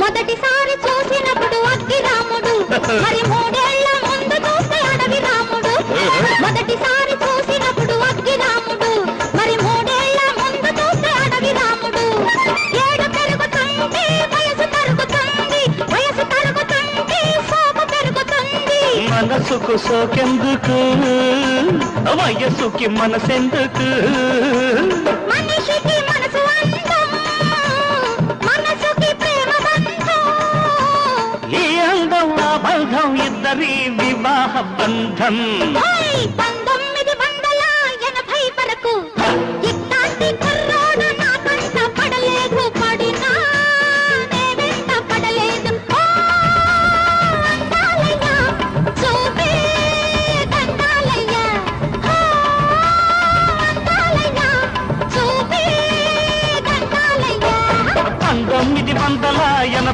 మొదటిసారి చూసినప్పుడు అగ్గి రాముడు, మరి మూడేళ్ల ముందు చూస్తే అడవి రాముడు. మొదటిసారి చూసినప్పుడు అగ్గి రాముడు, మరి మూడేళ్ల ముందు చూస్తే అడవి రాముడు. ఏడు పెరుగుతుంది వయసు తరుగుతుంది, వయసు తరుగుతుంది సోకు పెరుగుతుంది. మనసుకు సోకెందుకు, వయసుకి మనసెందుకు? మనిషికి మనసు అందం, మనసుకి ప్రేమ బంధం. ఈ అందం ఆ బంధం ఇద్దరి వివాహ బంధం.